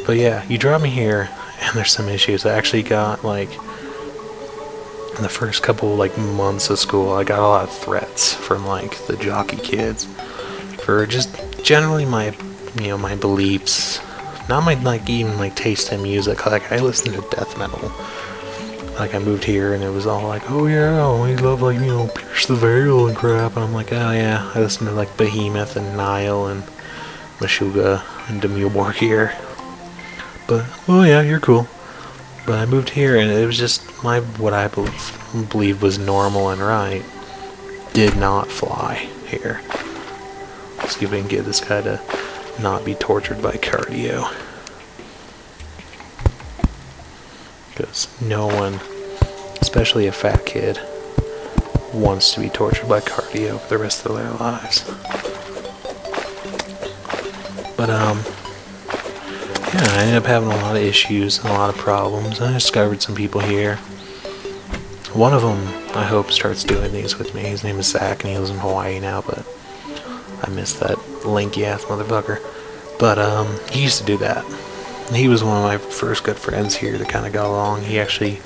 But yeah, you drop me here, and there's some issues. I actually got, like, in the first couple, like, months of school, I got a lot of threats from, like, the jockey kids for just generally my, my beliefs. Not my, like, even, like, taste in music. Like, I listen to death metal. Like, I moved here, and it was all like, oh, yeah, we love, like, Pierce the Veil and crap. And I'm like, oh, yeah, I listen to, like, Behemoth and Nile and Meshuggah and Demure Borgir. But, oh, yeah, you're cool. But I moved here, and it was just what I believe was normal and right did not fly here. Let's see if we can get this guy to not be tortured by cardio. Because no one, especially a fat kid, wants to be tortured by cardio for the rest of their lives. But, yeah, I ended up having a lot of issues and a lot of problems. I discovered some people here. One of them, I hope, starts doing these with me. His name is Zach, and he lives in Hawaii now, but I miss that lanky-ass motherfucker. But, he used to do that. He was one of my first good friends here that kind of got along. He actually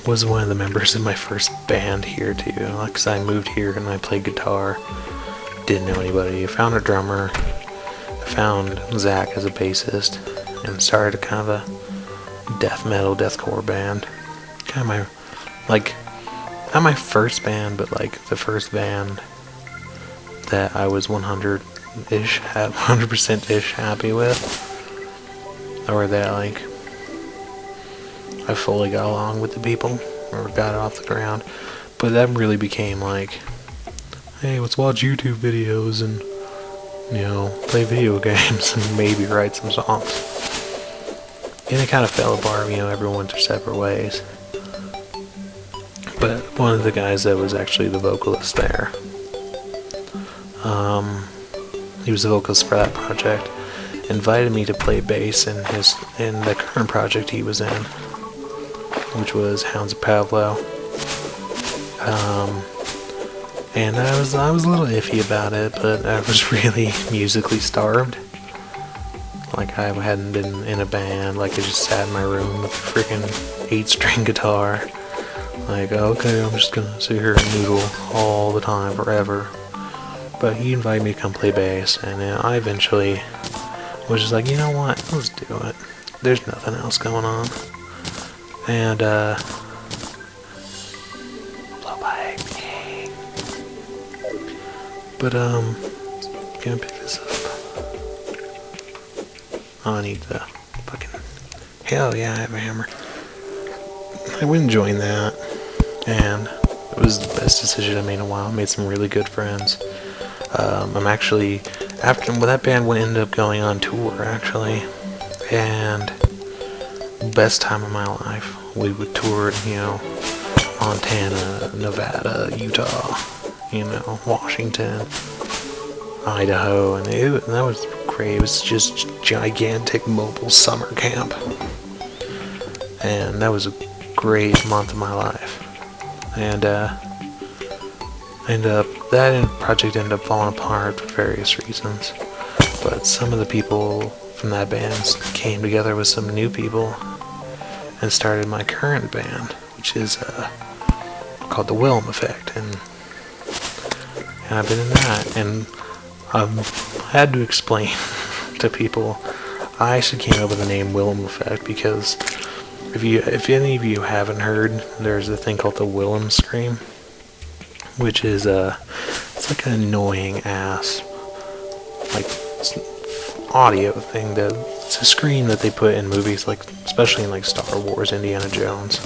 was one of the members in my first band here, too. Because I moved here, and I played guitar. Didn't know anybody. I found a drummer. Found Zach as a bassist and started a kind of a death metal, deathcore band. Kind of my, like, not my first band, but like the first band that I was 100-ish, 100%-ish happy with, or that like I fully got along with the people or got it off the ground. But that really became like, hey, let's watch YouTube videos and play video games and maybe write some songs. And it kind of fell apart, everyone went their separate ways. But one of the guys that was actually the vocalist there, he was the vocalist for that project, invited me to play bass in the current project he was in, which was Hounds of Pavlo. And I was a little iffy about it, but I was really musically starved. Like, I hadn't been in a band, like, I just sat in my room with a freaking 8-string guitar. Like, okay, I'm just gonna sit here and noodle all the time, forever. But he invited me to come play bass, and I eventually was just like, you know what, let's do it. There's nothing else going on. And, but, gonna pick this up. Oh, I need the fucking... Hell yeah, I have a hammer. I went and joined that, and it was the best decision I made in a while. I made some really good friends. I'm actually... After that band ended up going on tour, actually, and best time of my life. We would tour, Montana, Nevada, Utah, Washington, Idaho, and that was great. It was just gigantic mobile summer camp, and that was a great month of my life. And that project ended up falling apart for various reasons, but some of the people from that band came together with some new people and started my current band, which is called the Willem Effect, and I've been in that, and I've had to explain to people. I actually came up with the name Willem Effect because if any of you haven't heard, there's a thing called the Willem Scream, which is it's like an annoying ass like audio thing that it's a scream that they put in movies, like especially in like Star Wars, Indiana Jones,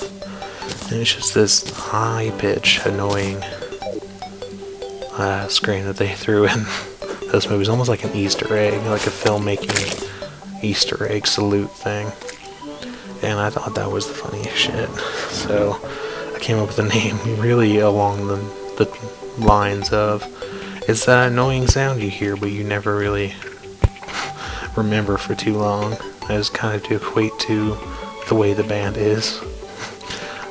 and it's just this high pitch annoying screen that they threw in those movies, almost like an Easter egg, like a filmmaking Easter egg salute thing. And I thought that was the funniest shit, so I came up with a name really along the lines of, it's that annoying sound you hear but you never really remember for too long. I just kind of to equate to the way the band is,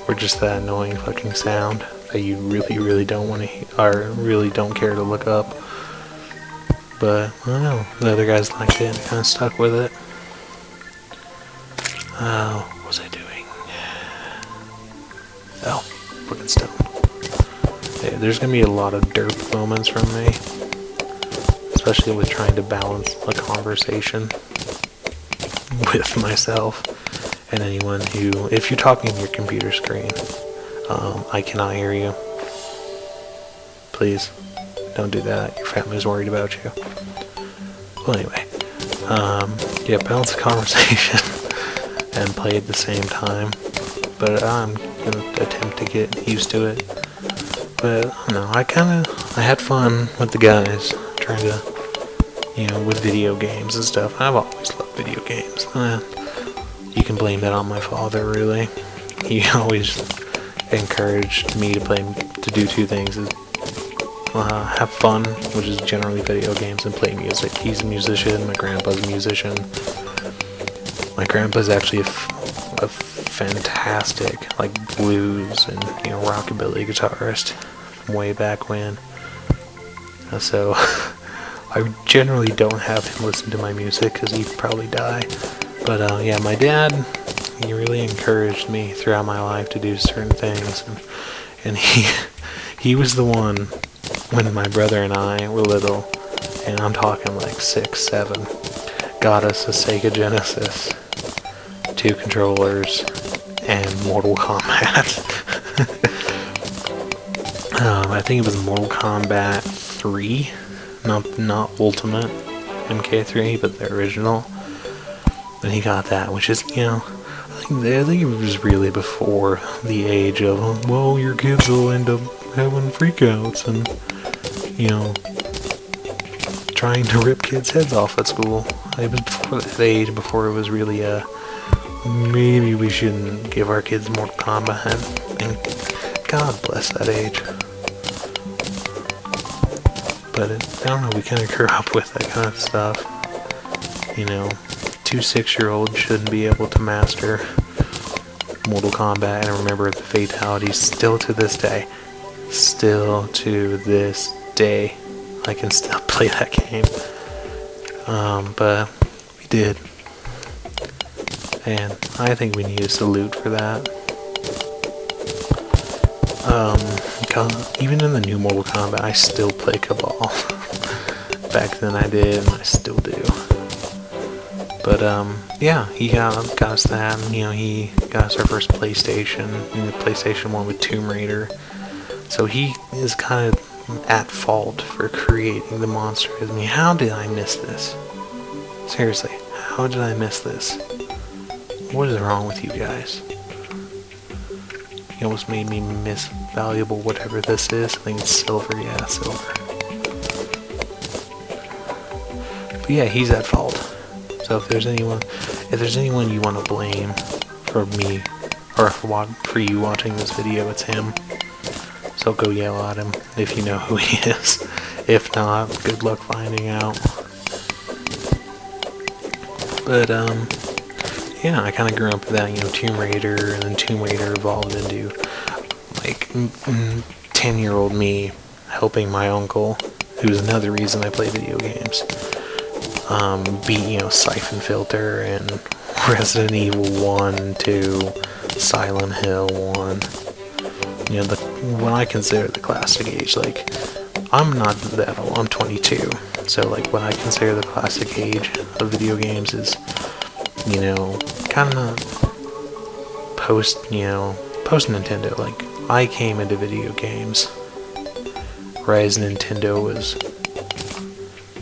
or just that annoying fucking sound that you really don't want to or really don't care to look up. But I don't know, the other guys liked it and kind of stuck with it. What was I doing? Oh, fucking stone. Yeah, there's gonna be a lot of derp moments from me, especially with trying to balance a conversation with myself and anyone who, if you're talking in your computer screen, I cannot hear you. Please, don't do that. Your family's worried about you. Well, anyway, yeah, balance the conversation and play at the same time. But I'm gonna attempt to get used to it. But I don't know, I had fun with the guys trying to, with video games and stuff. I've always loved video games. You can blame that on my father, really. He always encouraged me to do two things: have fun, which is generally video games, and play music. He's a musician. My grandpa's a musician. My grandpa's actually a fantastic, like, blues and rockabilly guitarist from way back when. So I generally don't have him listen to my music because he'd probably die. But yeah, my dad, he really encouraged me throughout my life to do certain things, and he was the one when my brother and I were little, and I'm talking like 6, 7, got us a Sega Genesis, 2 controllers, and Mortal Kombat. I think it was Mortal Kombat 3, not Ultimate MK3, but the original. And he got that, which is, I think it was really before the age of, well, your kids will end up having freakouts and, trying to rip kids' heads off at school. It was before that age, before it was really maybe we shouldn't give our kids Mortal Kombat, and God bless that age. But I don't know, we kind of grew up with that kind of stuff. 2 6-year-olds shouldn't be able to master Mortal Kombat and remember the fatalities still to this day. Still to this day, I can still play that game. But we did. And I think we need a salute for that. Even in the new Mortal Kombat, I still play Cabal. Back then I did, and I still do. But yeah, he got us that, and he got us our first PlayStation, the PlayStation 1 with Tomb Raider. So he is kind of at fault for creating the monster. I mean, how did I miss this? Seriously, how did I miss this? What is wrong with you guys? You almost made me miss valuable whatever this is. I think it's silver. Yeah, silver. But yeah, he's at fault. So if there's anyone you want to blame for me, or for you watching this video, it's him. So go yell at him if you know who he is. If not, good luck finding out. But yeah, I kind of grew up with that, Tomb Raider, and then Tomb Raider evolved into like 10-year-old me helping my uncle, who's another reason I play video games. Beat, Siphon Filter and Resident Evil 1, 2, Silent Hill 1. What I consider the classic age, like, I'm not that old, I'm 22, so, like, what I consider the classic age of video games is, kind of post Nintendo. Like, I came into video games right as Nintendo was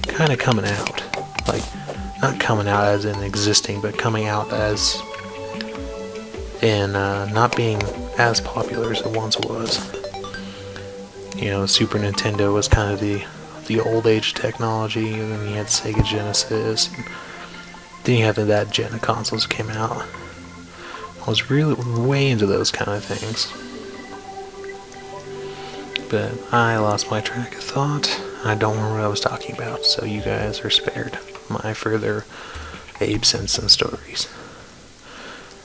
kind of coming out. Like, not coming out as in existing, but coming out as in not being as popular as it once was. Super Nintendo was kind of the old age technology, and then you had Sega Genesis, and then you had that gen of consoles came out. I was really way into those kind of things. But I lost my track of thought. I don't remember what I was talking about, so you guys are spared my further Abe Simpson stories.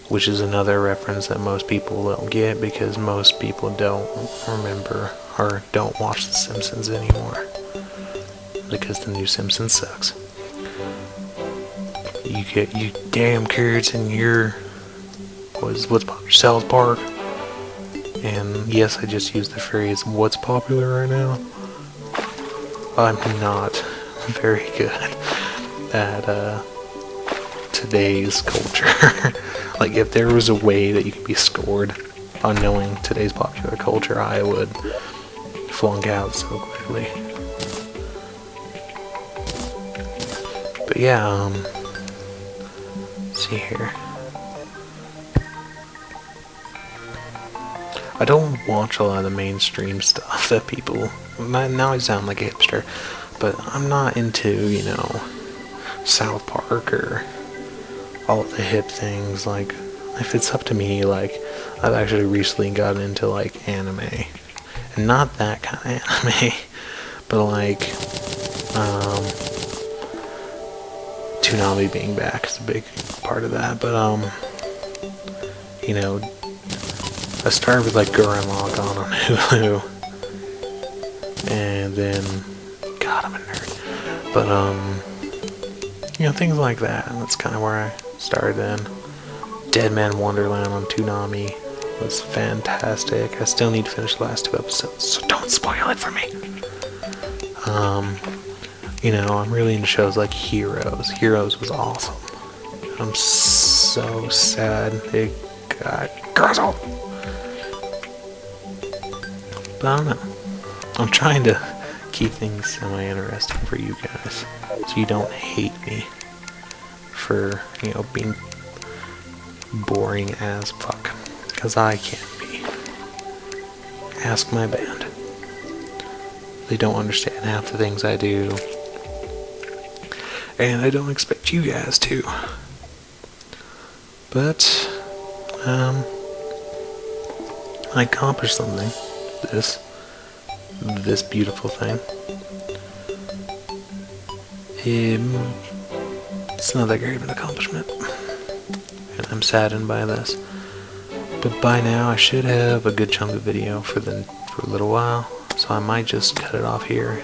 Which is another reference that most people don't get, because most people don't remember or don't watch The Simpsons anymore. Because the new Simpsons sucks. You damn kids and your what's popular? South Park. And yes, I just used the phrase "what's popular right now." I'm not very good at today's culture. Like, if there was a way that you could be scored on knowing today's popular culture, I would flunk out so quickly. But yeah, let's see here. I don't watch a lot of the mainstream stuff that people... Now I sound like a hipster, but I'm not into, you know, South Park or all of the hip things. Like, if it's up to me, like, I've actually recently gotten into, like, anime. And not that kind of anime, but, like, Toonami being back is a big part of that. But, you know, I started with, like, Gurren Lagann on Hulu. And then, God, I'm a nerd. But, you know, things like that. And that's kind of where I started in. Dead Man Wonderland on Toonami was fantastic. I still need to finish the last 2 episodes, so don't spoil it for me. You know, I'm really into shows like Heroes. Heroes was awesome. I'm so sad it got canceled. But I don't know. I'm trying to keep things semi-interesting for you guys, so you don't hate me for, you know, being boring as fuck. Because I can't be. Ask my band. They don't understand half the things I do. And I don't expect you guys to. But, I accomplished something. This beautiful thing. It's not that great of an accomplishment. And I'm saddened by this. But by now I should have a good chunk of video for a little while. So I might just cut it off here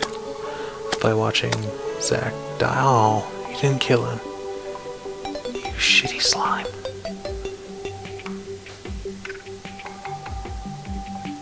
by watching Zach die. Oh, you didn't kill him. You shitty slime.